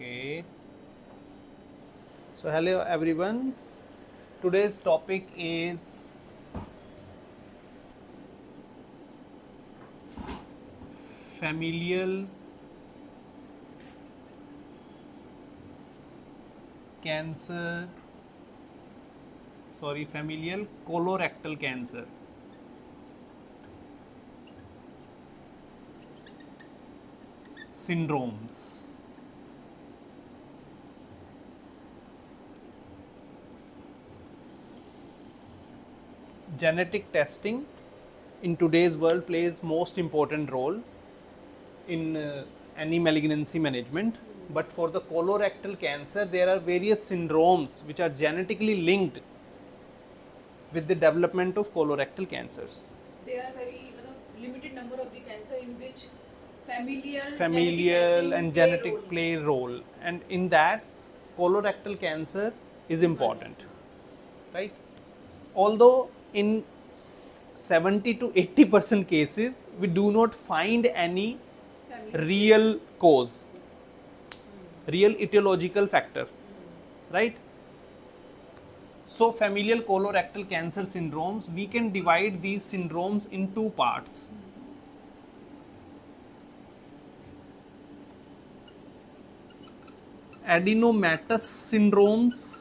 Okay. So hello everyone. Today's topic is familial cancer. Familial colorectal cancer. Syndromes. Genetic testing in today's world plays most important role in any malignancy management, but for the colorectal cancer there are various syndromes which are genetically linked with the development of colorectal cancers. They are very limited number of the cancer in which familial and genetic play role, and in that colorectal cancer is important, right? Although in 70 to 80% cases we do not find any real cause, real etiological factor, right? So familial colorectal cancer syndromes, we can divide these syndromes in two parts. Adenomatous syndromes,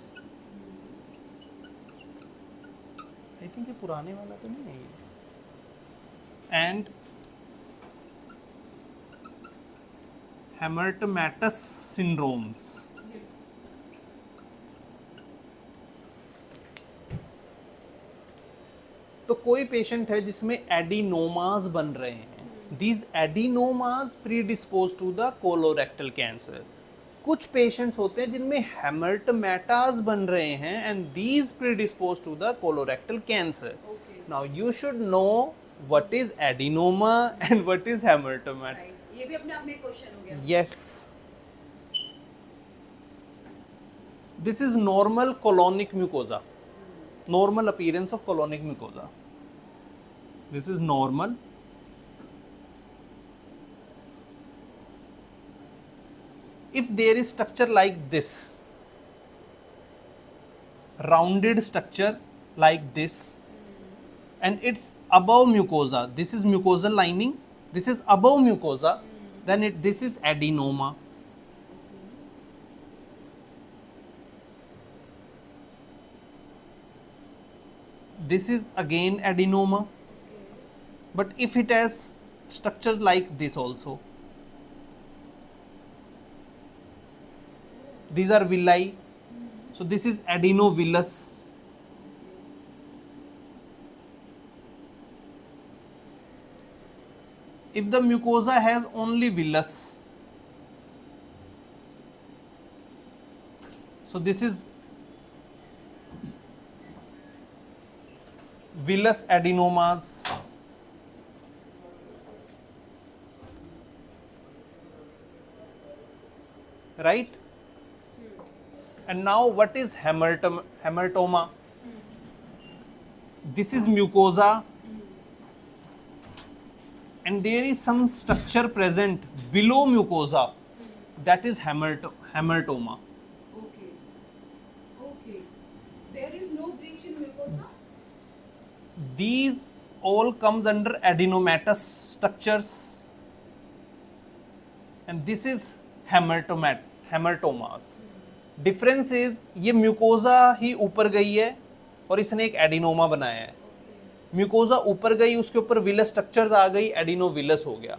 I think ये पुराने वाला तो नहीं है ये, and hamartomatous syndromes. तो कोई patient है जिसमें एडिनोमास बन रहे हैं, these adenomas predispose to the colorectal cancer. कुछ पेशेंट्स होते हैं जिनमें हेमर्टोमेटास बन रहे हैं and these predispose to the colorectal cancer. Now you should know what is adenoma and what is hamartoma. ये भी अपने आप में क्वेश्चन हो गया. Yes, this is normal colonic mucosa, normal appearance of colonic mucosa. This is normal. If there is structure like this, rounded structure like this, and it's above mucosa, this is mucosal lining, this is above mucosa, then this is adenoma. This is again adenoma. But if it has structures like this also, these are villi, so this is adenovillus. If the mucosa has only villus, so this is villus adenomas. Right? And now what is hematoma? This is mucosa and there is some structure present below mucosa, that is hematoma. Okay. There is no breach in mucosa? These all comes under adenomatous structures, and this is hamartomas. Difference is ये mucosa ही ऊपर गई है और इसने एक adenoma बनाया है. म्यूकोजा ऊपर गई, उसके ऊपर विलस स्ट्रक्चर्स आ गई, एडिनोविलस हो गया.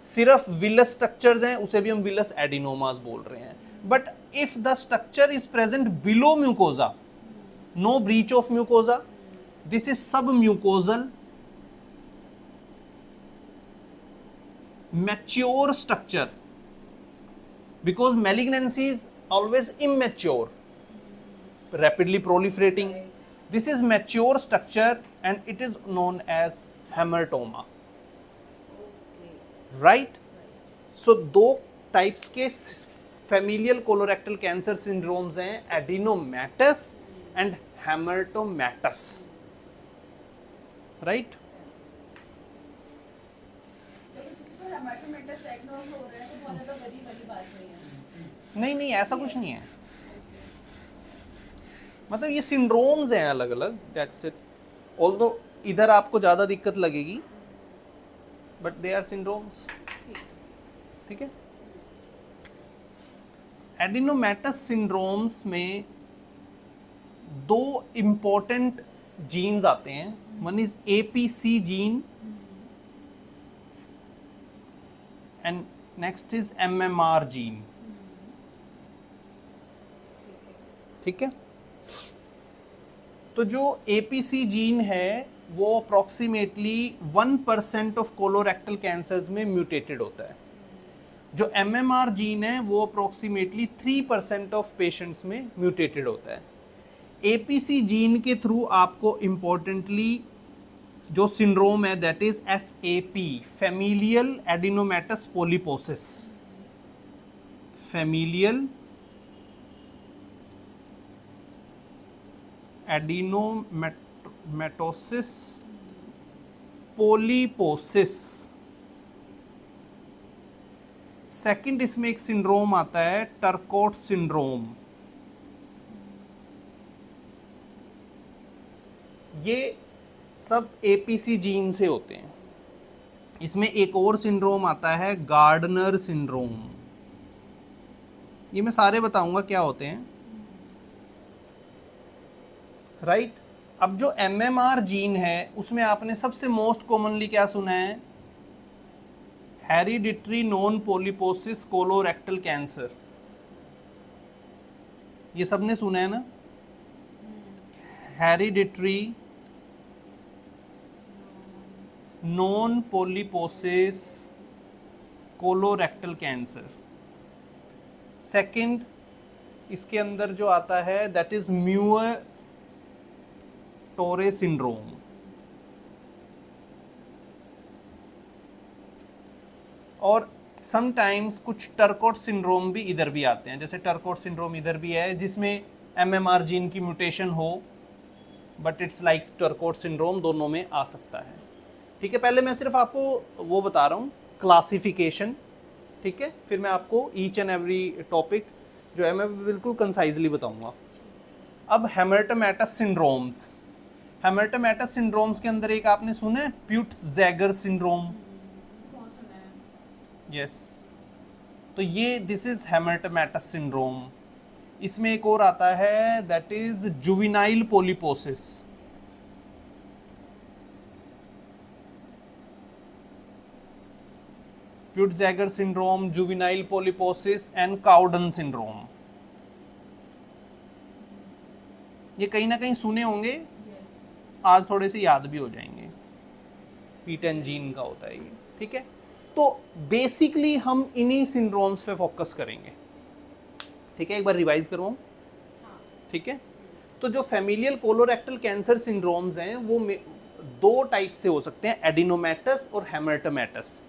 सिर्फ विलस स्ट्रक्चर्स हैं, उसे भी हम विलस एडिनोमास बोल रहे हैं. But if the structure is present below mucosa, no breach of mucosa, this is sub mucosal mature structure, because malignancy is always immature, rapidly proliferating. This is mature structure and it is known as hematoma. Right? So दो types के familial colorectal cancer syndromes हैं, adenomatous and hamartomatous. Right? नहीं नहीं, ऐसा कुछ नहीं है, मतलब ये सिंड्रोम्स हैं अलग अलग, दैट्स इट। ऑल्दो इधर आपको ज़्यादा दिक्कत लगेगी, बट दे आर सिंड्रोम्स, ठीक है। एडिनोमेटस सिंड्रोम्स में दो इम्पोर्टेंट जीन्स आते हैं, one is APC gene and next is MMR gene, ठीक है। तो जो एपीसी जीन है वो अप्रॉक्सीमेटली 1% ऑफ कोलोरेक्टल कैंसर्स में म्यूटेटेड होता है। जो एमएमआर जीन है वो अप्रॉक्सीमेटली 3% ऑफ पेशेंट्स में म्यूटेटेड होता है। एपीसी जीन के थ्रू आपको इम्पोर्टेंटली जो सिंड्रोम है that is FAP, familial adenomatous polyposis, familial adenomatosis polyposis. Second इसमें एक सिंड्रोम आता है टर्कोट सिंड्रोम। ये सब एपीसी जीन से होते हैं। इसमें एक और सिंड्रोम आता है गार्डनर सिंड्रोम। ये मैं सारे बताऊंगा क्या होते हैं, राइट। अब जो एमएमआर जीन है उसमें आपने सबसे मोस्ट कॉमनली क्या सुना है, hereditary non polyposis colorectal cancer, ये सबने सुना है ना, hereditary non polyposis colorectal cancer. Second इसके अंदर जो आता है दैट इज म्यूअर टोरे सिंड्रोम। और समटाइम्स कुछ टर्कोट सिंड्रोम भी इधर भी आते हैं, जैसे टर्कोट सिंड्रोम इधर भी है जिसमें एमएमआर जीन की म्यूटेशन हो, but it's like Turcotte syndrome, दोनों में आ सकता है, ठीक है। पहले मैं सिर्फ आपको वो बता रहा हूँ क्लासिफिकेशन, ठीक है, फिर मैं आपको ईच एंड एवरी टॉपिक जो है मैं बिल्कुल कंसाइजली बताऊंगा। अब हेमरटोमेटस सिंड्रोम्स, हेमरटोमेटस सिंड्रोम्स के अंदर एक आपने सुना है प्यूट-जैगर सिंड्रोम, यस तो ये दिस इज हेमरटोमेटस सिंड्रोम। इसमें एक और आता है that is juvenile polyposis, Peutz Jeghers syndrome, juvenile polyposis and Cowden syndrome. ये कहीं ना कहीं सुने होंगे, आज थोड़े से याद भी हो जाएंगे, P10 जीन का होता है ये, ठीक है। तो बेसिकली हम इन्हीं सिंड्रोम्स पे फोकस करेंगे, ठीक है। एक बार रिवाइज करवाऊं, ठीक है। तो जो फैमिलियल कोलोरेक्टल कैंसर सिंड्रोम्स हैं वो दो टाइप से हो सकते हैं, एडिनोमेटस और हेमरटोमेटस।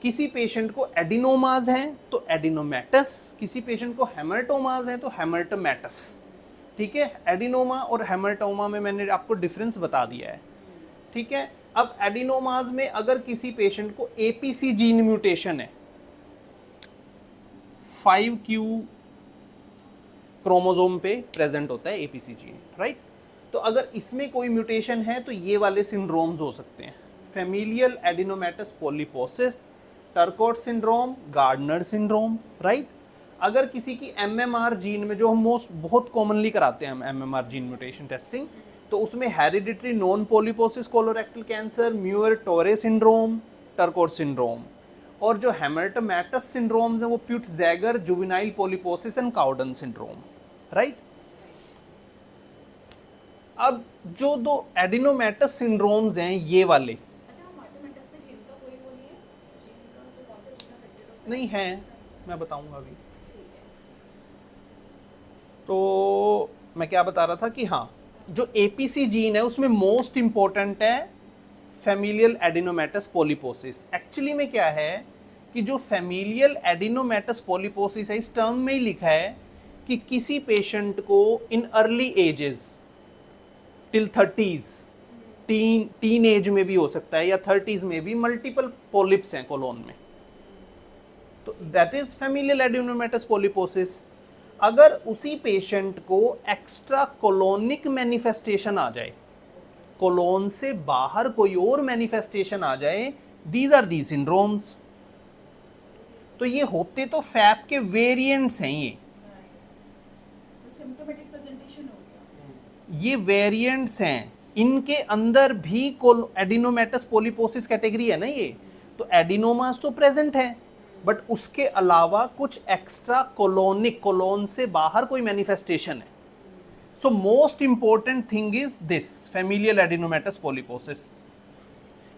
किसी पेशेंट को एडिनोमाज हैं तो एडिनोमेटस, किसी पेशेंट को हेमरटोमाज हैं तो हेमरटोमेटस, ठीक है। एडिनोमा और हेमरटोमा में मैंने आपको डिफरेंस बता दिया है, ठीक है। अब एडिनोमाज में अगर किसी पेशेंट को एपीसी जीन म्यूटेशन है, 5q क्रोमोसोम पे प्रेजेंट होता है एपीसी जीन, राइट। तो अगर इसमें कोई म्यूटेशन है तो ये वाले सिंड्रोम्स हो सकते हैं, familial adenomatous polyposis, Turcot syndrome, Gardner syndrome, right. अगर किसी की एमएमआर जीन में, जो हम बहुत कॉमनली कराते हैं एमएमआर जीन म्यूटेशन टेस्टिंग, तो उसमें hereditary non polyposis colorectal cancer, Muir Torre syndrome, Turcotte syndrome. और जो हेमरटोमेटस सिंड्रोम्स हैं वो Peutz Jeghers, juvenile polyposis and Cowden syndrome, right. अब जो दो एडिनोमेटस सिंड्रोम्स हैं ये वाले नहीं है, मैं बताऊंगा अभी। तो मैं क्या बता रहा था कि हाँ, जो एपीसी जीन है उसमें मोस्ट इंपॉर्टेंट है फैमिलियल एडिनोमेटस पोलिपोसिस। एक्चुअली में क्या है कि जो फैमिलियल एडिनोमेटस पोलिपोसिस है, इस टर्म में ही लिखा है कि किसी पेशेंट को in early ages till 30s, teen age में भी हो सकता है या 30s में भी मल्टीपल पॉलिप्स हैं कोलोन में, तो that is familial adenomatous polyposis. अगर उसी पेशेंट को एक्स्ट्रा कोलोनिक मैनिफेस्टेशन आ जाए, कोलोन से बाहर कोई और मैनिफेस्टेशन आ जाए, दीज आर दी सिंड्रोम्स। तो ये होते तो फैप के वेरिएंट्स हैं, ये सिम्टोमेटिक प्रेजेंटेशन हो गया। ये वेरिएंट्स हैं, इनके अंदर भी एडिनोमेटस पोलिपोसिस कैटेगरी है ना ये, तो एडिनोमास तो प्रेजेंट है, बट उसके अलावा कुछ एक्स्ट्रा कोलोनिक, कोलोन से बाहर कोई मैनिफेस्टेशन है। So most important thing is this familial adenomatous polyposis.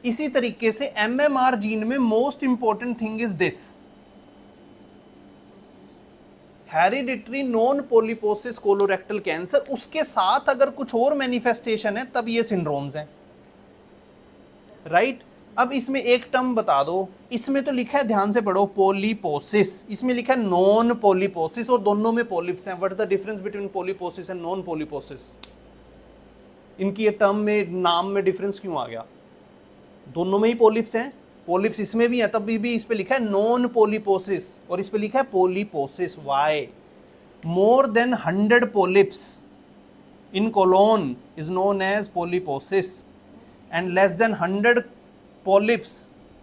इसी तरीके से एमएमआर जीन में most important thing is this hereditary non polyposis colorectal cancer. उसके साथ अगर कुछ और मैनिफेस्टेशन है तब ये सिंड्रोम्स हैं, राइट। अब इसमें एक टर्म बता दो, इसमें तो लिखा है, ध्यान से पढ़ो, पोलिपोसिस, इसमें लिखा है नॉन पोलिपोसिस, और दोनों में पोलिप्स हैं। What is the difference between polyposis and non polyposis? इनकी ये टर्म में, नाम में डिफरेंस क्यों आ गया? दोनों में ही पोलिप्स हैं, पोलिप्स इसमें भी है, तब भी इस पे लिखा है नॉन पोलिपोसिस और इस पे लिखा है polyposis. Why? More than 100 polyps in colon is known as polyposis and less than 100 polyps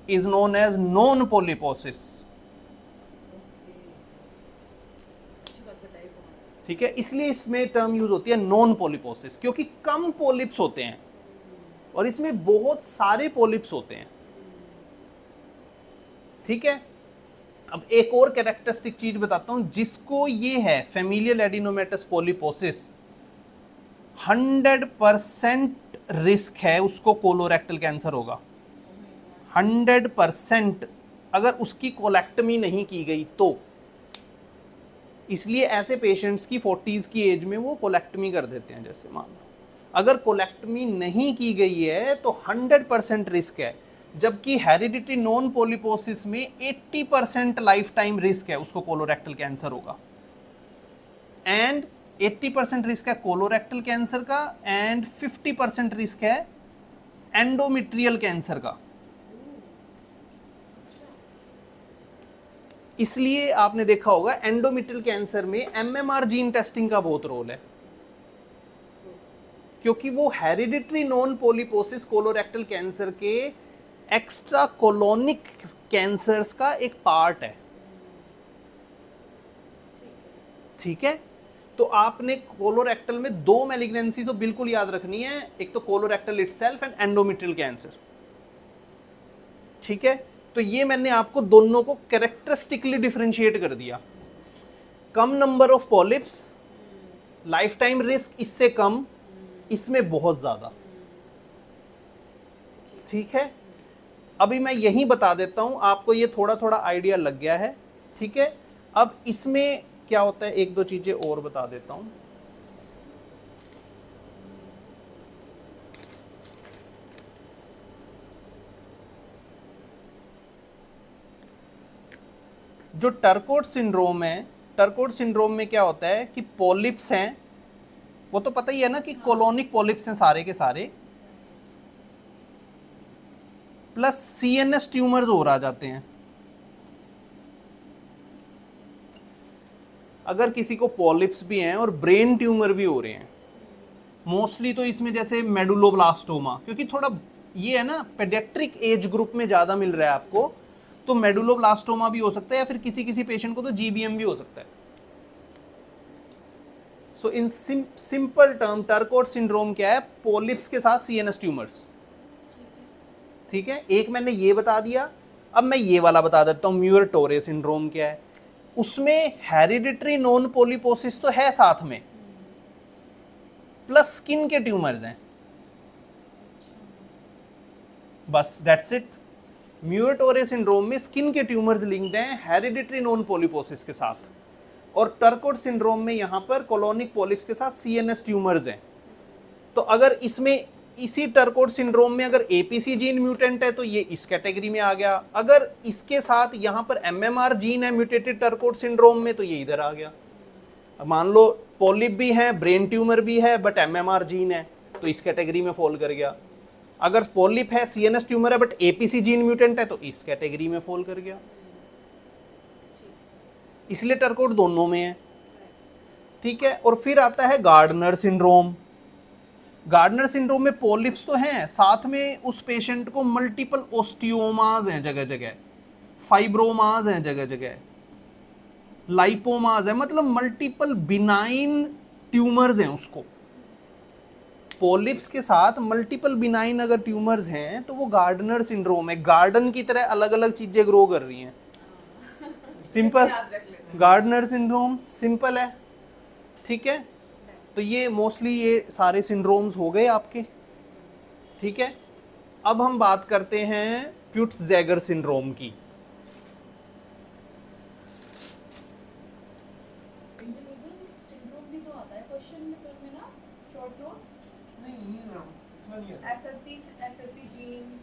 is known as non polyposis। ठीक है, इसलिए इसमें टर्म यूज होती है नॉन पोलिपोसिस, क्योंकि कम पोलिप्स होते हैं और इसमें बहुत सारे पोलिप्स होते हैं। ठीक है, अब एक और कैरेक्टरिस्टिक चीज बताता हूं, जिसको ये है फैमिलियल एडिनोमेटस पोलिपोसिस, 100% रिस्क है उसको कोलोरेक्टल कैंसर होगा। 100% अगर उसकी कोलेक्टमी नहीं की गई तो। इसलिए ऐसे पेशेंट्स की 40s की एज में वो कोलेक्टमी कर देते हैं। जैसे मान लो अगर कोलेक्टमी नहीं की गई है तो 100% रिस्क है, जबकि हेरिडिटरी नॉन पोलिपोसिस में 80% लाइफ टाइम रिस्क है उसको कोलोरेक्टल कैंसर होगा। एंड 80% रिस्क है कोलोरेक्टल कैंसर का एंड 50% रिस्क है एंडोमेट्रियल कैंसर का। इसलिए आपने देखा होगा एंडोमेट्रियल कैंसर में एमएमआर जीन टेस्टिंग का बहुत रोल है, क्योंकि वो hereditary non polyposis colorectal cancer के एक्स्ट्रा कोलोनिक कैंसर्स का एक पार्ट है। ठीक है, तो आपने कोलोरेक्टल में 2 मैलिग्नेंसी तो बिल्कुल याद रखनी है, एक तो colorectal itself and endometrial cancer. ठीक है, तो ये मैंने आपको दोनों को कैरेक्टरिस्टिकली डिफरेंशिएट कर दिया। कम number of polyps, life time risk इससे कम, इसमें बहुत ज्यादा। ठीक है, अभी मैं यही बता देता हूं, आपको ये थोड़ा थोड़ा आइडिया लग गया है। ठीक है, अब इसमें क्या होता है, एक दो चीजें और बता देता हूं। जो टर्कोट सिंड्रोम है, टर्कोट सिंड्रोम में क्या होता है कि पॉलिप्स हैं, वो तो पता ही है ना कि कोलोनिक पॉलिप्स हैं सारे के सारे, प्लस सीएनएस ट्यूमर्स और आ जाते हैं। अगर किसी को पॉलिप्स भी हैं और ब्रेन ट्यूमर भी हो रहे हैं, मोस्टली तो इसमें जैसे मेडुलोब्लास्टोमा, क्योंकि थोड़ा ये है ना पेडियाट्रिक एज ग्रुप में ज़्यादा मिल रहा है आपको, तो मेडुलोब्लास्टोमा भी हो सकता है, या फिर किसी किसी पेशेंट को तो जीबीएम भी हो सकता है। So in simple term Turcot syndrome क्या है, पॉलिप्स के साथ सीएनएस ट्यूमर्स। ठीक है, एक मैंने ये बता दिया, अब मैं ये वाला बता देता हूँ म्यूर टोरे सिंड्रोम क्या है। उसमें हेरिडिटरी नॉन पोलिपोसिस तो है साथ में, प्लस स्किन के ट्यूमर्स हैं, बस दैट्स इट। म्यूर टोरे सिंड्रोम में स्किन के ट्यूमर्स लिंक्ड हैं हेरिडिटरी नॉन पोलिपोसिस के साथ, और टर्कोट सिंड्रोम में यहां पर कोलोनिक पॉलिप्स के साथ सीएनएस ट्यूमर्स हैं। तो अगर इसमें इसी टर्कोट सिंड्रोम में अगर एपीसी जीन म्यूटेंट है तो ये इस कैटेगरी में आ गया, अगर इसके साथ यहाँ पर एमएमआर जीन है म्यूटेटेड टर्कोट सिंड्रोम में तो ये इधर आ गया। अब मान लो पॉलिप भी है, ब्रेन ट्यूमर भी है, बट एमएमआर जीन है तो इस कैटेगरी में फॉल कर गया। अगर पॉलिप है, सीएनएस ट्यूमर है, बट एपीसी जीन म्यूटेंट है तो इस कैटेगरी में फॉल कर गया। इसलिए टर्कोट दोनों में है। ठीक है। और फिर आता है गार्डनर सिंड्रोम। गार्डनर सिंड्रोम में पॉलिप्स तो हैं, साथ में उस पेशेंट को मल्टीपल ओस्टियोमास हैं जगह जगह, फाइब्रोमास हैं जगह जगह, लाइपोमास है, मतलब मल्टीपल बिनाइन ट्यूमर्स हैं उसको। पॉलिप्स के साथ मल्टीपल बिनाइन अगर ट्यूमर्स हैं तो वो गार्डनर सिंड्रोम है। गार्डन की तरह अलग अलग चीजें ग्रो कर रही हैं। सिंपल, गार्डनर सिंड्रोम सिंपल है, ठीक है। तो ये मोस्टली ये सारे सिंड्रोम्स हो गए आपके, ठीक है। अब हम बात करते हैं प्यूट्स-जैगर सिंड्रोम की। सिंड्रोम भी तो आता है क्वेश्चन में ना, शॉर्ट नोट्स FFP जीन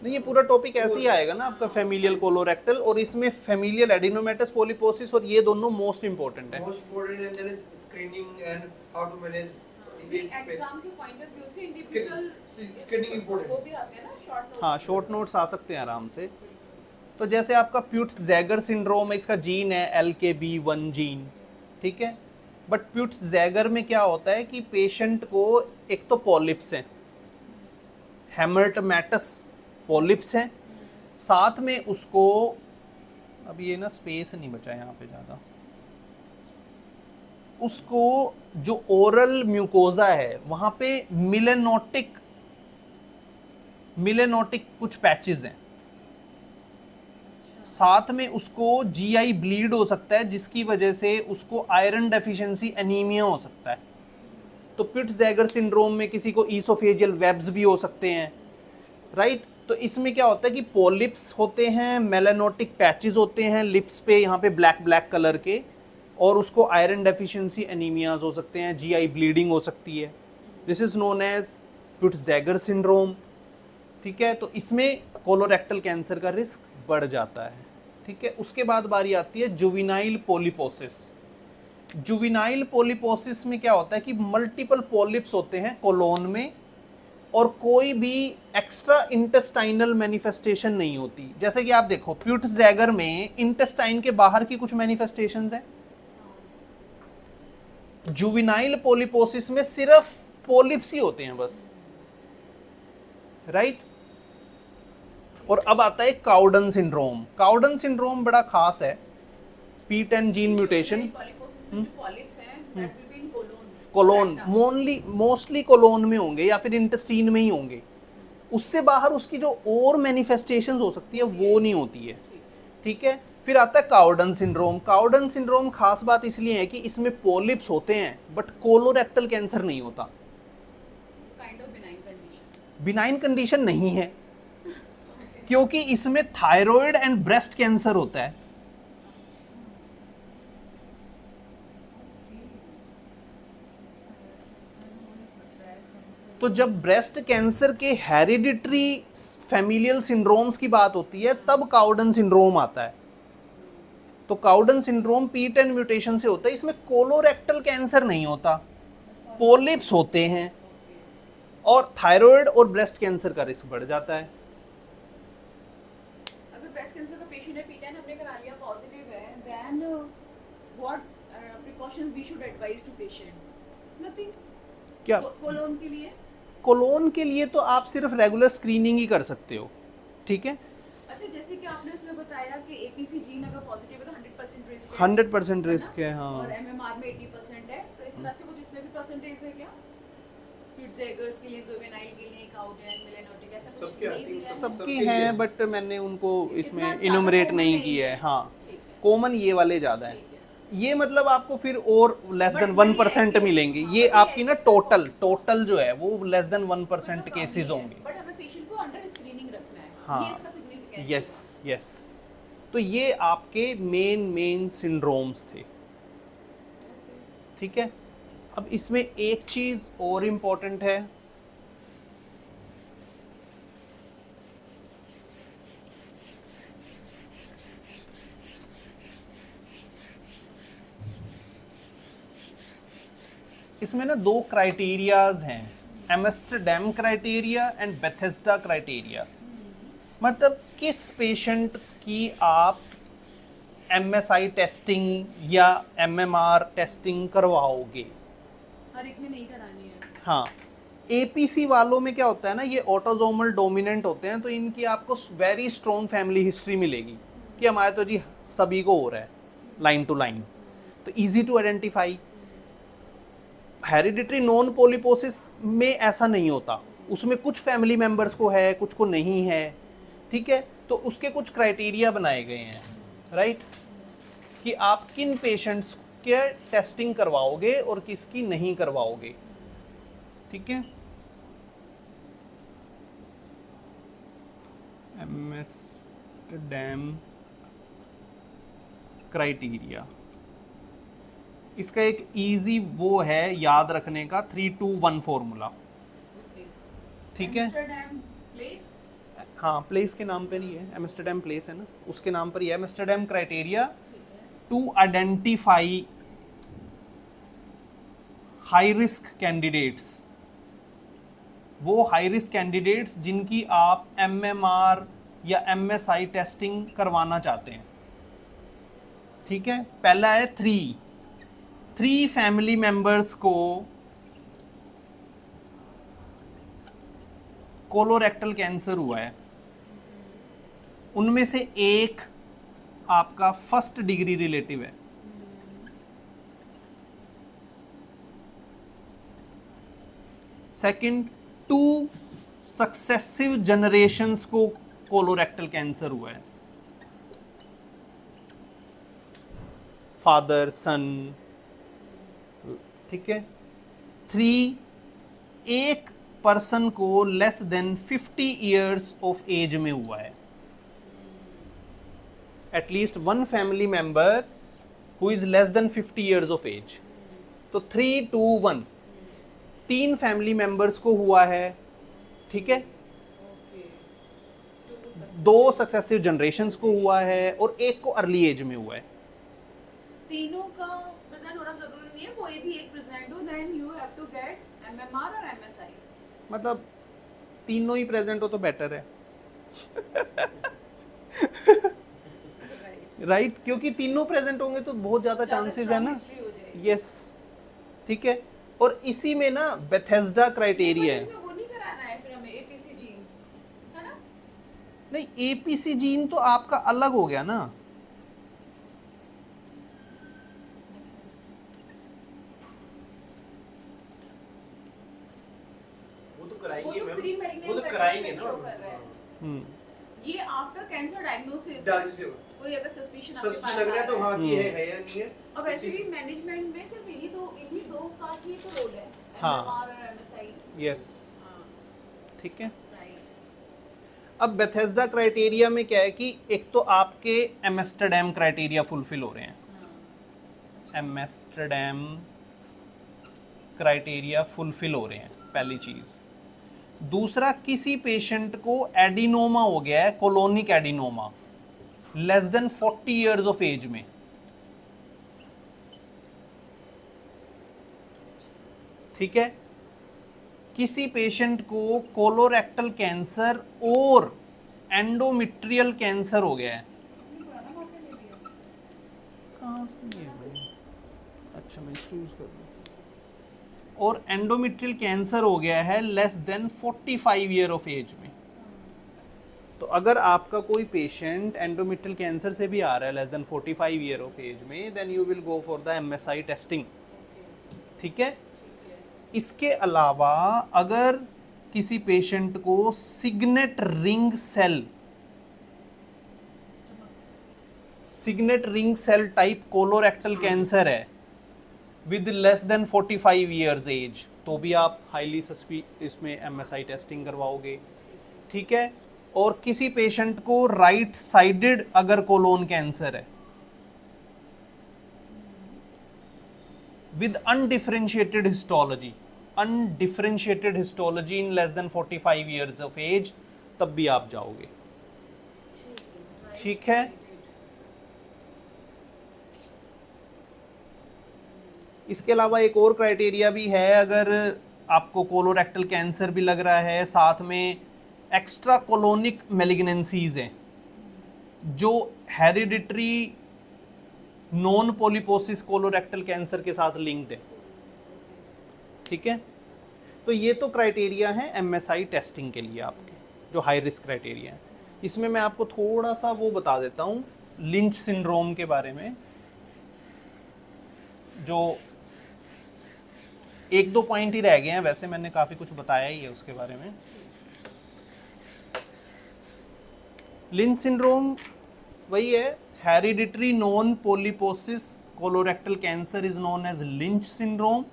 नहीं, ये पूरा टॉपिक ऐसे ही आएगा ना आपका, फेमिलियल कोलोरेक्टल, और इसमें फेमिलियल एडिनोमेटस पॉलीपोसिस, और ये दोनों मोस्ट इंपॉर्टेंट है। Most important, and there is screening and how to manage. Exam के पॉइंट ऑफ व्यू से इंडिविजुअल Screening important. वो भी आते हैं ना शॉर्ट नोट्स। हाँ, शॉर्ट नोट्स आ सकते हैं आराम से। तो जैसे आपका प्यूट्स-जैगर सिंड्रोम है, इसका जीन है LKB1 जीन, ठीक है। बट प्यूट्स-जैगर में क्या होता है कि पेशेंट को एक तो पॉलिप्स हैं, हेमर्टमेटस पॉलिप्स हैं, साथ में उसको, अब ये ना स्पेस नहीं बचा यहाँ पे ज़्यादा, उसको जो ओरल म्यूकोजा है वहाँ पे मिलेनोटिक कुछ पैचेस हैं, साथ में उसको जीआई ब्लीड हो सकता है जिसकी वजह से उसको आयरन डेफिशिएंसी एनीमिया हो सकता है। तो प्यूट्स-जैगर सिंड्रोम में किसी को ईसोफेजियल वेब्स भी हो सकते हैं, राइट। तो इसमें क्या होता है कि पॉलिप्स होते हैं, मेलानोटिक पैचेस होते हैं लिप्स पे, यहाँ पे ब्लैक ब्लैक कलर के, और उसको आयरन डेफिशिएंसी एनीमियाज हो सकते हैं, जीआई ब्लीडिंग हो सकती है। This is known as Peutz Jeghers syndrome, ठीक है। तो इसमें कोलोरेक्टल कैंसर का रिस्क बढ़ जाता है, ठीक है। उसके बाद बारी आती है जुवेनाइल पोलिपोसिस। जुवेनाइल पोलिपोसिस में क्या होता है कि मल्टीपल पॉलिप्स होते हैं कोलोन में, और कोई भी एक्स्ट्रा इंटेस्टाइनल मैनिफेस्टेशन नहीं होती। जैसे कि आप देखो प्यूट्स-जैगर में इंटेस्टाइन के बाहर की कुछ मैनिफेस्टेशंस हैं, जुवेनाइल पोलिपोसिस में सिर्फ पॉलिप्स ही होते हैं बस, राइट। और अब आता है काउडन सिंड्रोम। काउडन सिंड्रोम बड़ा खास है, P10 जीन म्यूटेशन, पॉलिपोसिस में जो पॉलिप्स हैं that will be in colon, mostly colon में होंगे या फिर इंटेस्टीन में ही होंगे। उससे बाहर उसकी जो और मैनिफेस्टेशंस हो सकती है वो नहीं होती है, ठीक है। फिर आता है काउडन सिंड्रोम। काउडन सिंड्रोम खास बात इसलिए है कि इसमें पॉलिप्स होते हैं बट कोलोरेक्टल कैंसर नहीं होता। Kind of benign condition. Benign condition नहीं है, क्योंकि इसमें थायराइड एंड ब्रेस्ट कैंसर होता है। तो जब ब्रेस्ट कैंसर के हेरिडिटरी फैमिलियल सिंड्रोम्स की बात होती है तब काउडन सिंड्रोम आता है। तो काउडन सिंड्रोम P10 म्यूटेशन से होता है। इसमें कोलोरेक्टल कैंसर नहीं होता, पॉलिप्स होते हैं, और थायराइड और ब्रेस्ट कैंसर का रिस्क बढ़ जाता है। अगर ब्रेस्ट कैंसर का पेशेंट है, P10 हमने करा लिया, पॉजिटिव है, then what precautions we should advise to patient? Nothing. क्या कोलोन के लिए? कोलोन के लिए तो आप सिर्फ रेगुलर स्क्रीनिंग ही कर सकते हो, ठीक है। अच्छा, जैसे कि आपने उसमें बताया कि APC जीन अगर पॉजिटिव है तो 100% रिस्क है। 100% रिस्क है, हाँ। और MMR में 80% है, तो इस तरह से कुछ इसमें भी परसेंटेज है क्या? प्यूट्स-जैगर्स के लिए, जुवेनाइल के लिए, काउडन, मेलानोटिक, ऐसा कुछ सबके नहीं दिया है? सबकी हैं, बट मैंने उनको इसमें इतना इनुमरेट common नहीं नहीं किया है, है। हाँ। ठीक है, कॉमन ये वाले ज़्यादा हैं। ठीक है। ये मतलब आपको फिर और लेस But देन वही है 1% कि- मिलेंगे। हाँ, ये वही आपकी है ना कि- टोटल जो है वो लेस देन 1% केसेस होंगे। बट हमें पेशेंट को अंडर स्क्रीनिंग रखना है। हाँ, ये इसका सिग्निफिकेंस यस यस। तो ये आपके मेन सिंड्रोम्स थे, ठीक है। अब इसमें एक चीज़ और इम्पोर्टेंट है, इसमें ना दो क्राइटेरियाज हैं, Amsterdam criteria and Bethesda criteria. मतलब किस पेशेंट की आप MSI टेस्टिंग या MMR टेस्टिंग करवाओगे। हर एक में नहीं करानी है। हाँ, APC वालों में क्या होता है ना, ये ऑटोजोमल डोमिनेंट होते हैं, तो इनकी आपको वेरी स्ट्रॉन्ग फैमिली हिस्ट्री मिलेगी कि हमारे तो जी सभी को हो रहा है लाइन टू लाइन, तो easy to identify. Hereditary non polyposis में ऐसा नहीं होता, उसमें कुछ फैमिली मेंबर्स को है, कुछ को नहीं है, ठीक है। तो उसके कुछ क्राइटेरिया बनाए गए हैं, राइट, कि आप किन पेशेंट्स के टेस्टिंग करवाओगे और किसकी नहीं करवाओगे, ठीक है। एम्स्टरडैम क्राइटेरिया, इसका एक इजी वो है याद रखने का 3-2-1 फॉर्मूला, ठीक है। एम्स्टरडैम प्लेस, हाँ, प्लेस के नाम पर ही है, एम्स्टरडैम प्लेस है ना, उसके नाम पर ही है। Amsterdam criteria to identify high risk candidates, वो हाई रिस्क कैंडिडेट्स जिनकी आप MMR या MSI टेस्टिंग करवाना चाहते हैं, ठीक है। पहला है 3 फैमिली मेंबर्स को कोलोरेक्टल कैंसर हुआ है, उनमें से एक आपका फर्स्ट डिग्री रिलेटिव है, सेकंड 2 सक्सेसिव जनरेशंस को कोलोरेक्टल कैंसर हुआ है, फादर सन, ठीक है। 3 एक पर्सन को less than 50 years of age में हुआ है, at least 1 family member who is less than 50 years of age. तो 3-2-1 3 फैमिली मेंबर्स को हुआ है, ठीक है। 2 सक्सेसिव जनरेशंस को हुआ है और एक को अर्ली एज में हुआ है। तीनों का प्रेजेंट होना जरूरी नहीं है, कोई भी एक प्रेजेंट हो, then you have to get MMR और MSI। मतलब तीनों ही प्रेजेंट हो तो बेटर है, राइट क्योंकि तीनों प्रेजेंट होंगे तो बहुत ज़्यादा चांसेस है ना, यस, ठीक है। और इसी में ना बेथेस्डा क्राइटेरिया है। इसमें वो नहीं कराना है फिर हमें APC जीन, है ना? नहीं, APC जीन तो आपका अलग हो गया ना, कराएंगे वो तो मैम, pre-malignant वो तो कराएंगे ना। show कर रहा है। ये आफ्टर कैंसर डायग्नोसिस, कोई अगर सस्पिशन आपके पास लग रहा है तो आ हाँ रहा कि है या नहीं है। और वैसे भी मैनेजमेंट में सिर्फ इन्हीं दो का ही तो रोल है, हाँ। MMR और MSI। यस, हाँ, ठीक है। राइट। अब बेथेस्डा क्राइटेरिया में क्या है कि एक तो आपके एम्स्टरडैम क्राइटेरिया फुलफिल हो रहे हैं, एम्स्टरडैम क्राइटेरिया फुलफिल हो रहे हैं, पहली चीज़। दूसरा, किसी पेशेंट को एडिनोमा हो गया है, colonic adenoma, less than 40 years of age में, ठीक है। किसी पेशेंट को कोलोरेक्टल कैंसर और एंडोमेट्रियल कैंसर हो गया है, कहाँ से ये भाई, अच्छा मैं इसको यूज कर लूँ, और एंडोमेट्रियल कैंसर हो गया है less than 45 year of age में। तो अगर आपका कोई पेशेंट एंडोमेट्रियल कैंसर से भी आ रहा है less than 45 year of age में, then you will go for the MSI testing, ठीक है। इसके अलावा अगर किसी पेशेंट को signet ring cell type colorectal cancer है with less than 45 years age, तो भी आप हाईली इसमें MSI टेस्टिंग करवाओगे, ठीक है। और किसी पेशेंट को राइट साइडेड अगर कोलोन कैंसर है with undifferentiated histology in less than 45 years of age, तब भी आप जाओगे, ठीक है। इसके अलावा एक और क्राइटेरिया भी है, अगर आपको कोलोरेक्टल कैंसर भी लग रहा है, साथ में एक्स्ट्रा कोलोनिक मेलिग्नेंसीज हैं जो hereditary non polyposis colorectal cancer के साथ लिंक्ड है। ठीक है, तो ये तो क्राइटेरिया है MSI टेस्टिंग के लिए आपके, जो हाई रिस्क क्राइटेरिया है। इसमें मैं आपको थोड़ा सा वो बता देता हूँ लिंच सिंड्रोम के बारे में, जो एक दो पॉइंट ही रह गए हैं, वैसे मैंने काफ़ी कुछ बताया ही है उसके बारे में। लिंच सिंड्रोम वही है, hereditary non polyposis colorectal cancer is known as Lynch syndrome.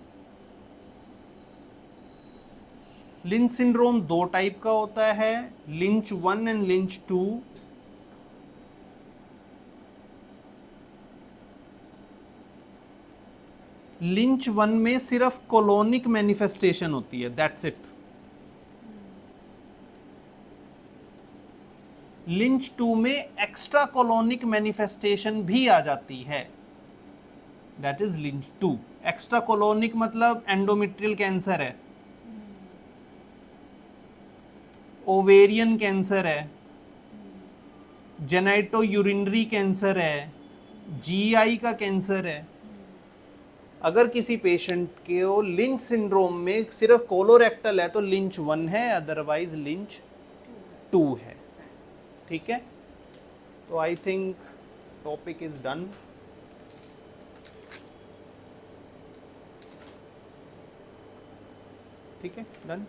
Lynch syndrome दो टाइप का होता है, लिंच 1 एंड लिंच 2। लिंच 1 में सिर्फ कोलोनिक मैनिफेस्टेशन होती है, दैट्स इट। लिंच 2 में एक्स्ट्रा कोलोनिक मैनिफेस्टेशन भी आ जाती है, that is lynch 2। Extra colonic मतलब एंडोमेट्रियल कैंसर है, ओवेरियन कैंसर है, जेनाइटो यूरिनरी कैंसर है, GI का कैंसर है। अगर किसी पेशेंट के लिंच सिंड्रोम में सिर्फ कोलोरेक्टल है तो लिंच 1 है, अदरवाइज लिंच 2 है। ठीक है, तो I think topic is done. ठीक है, डन।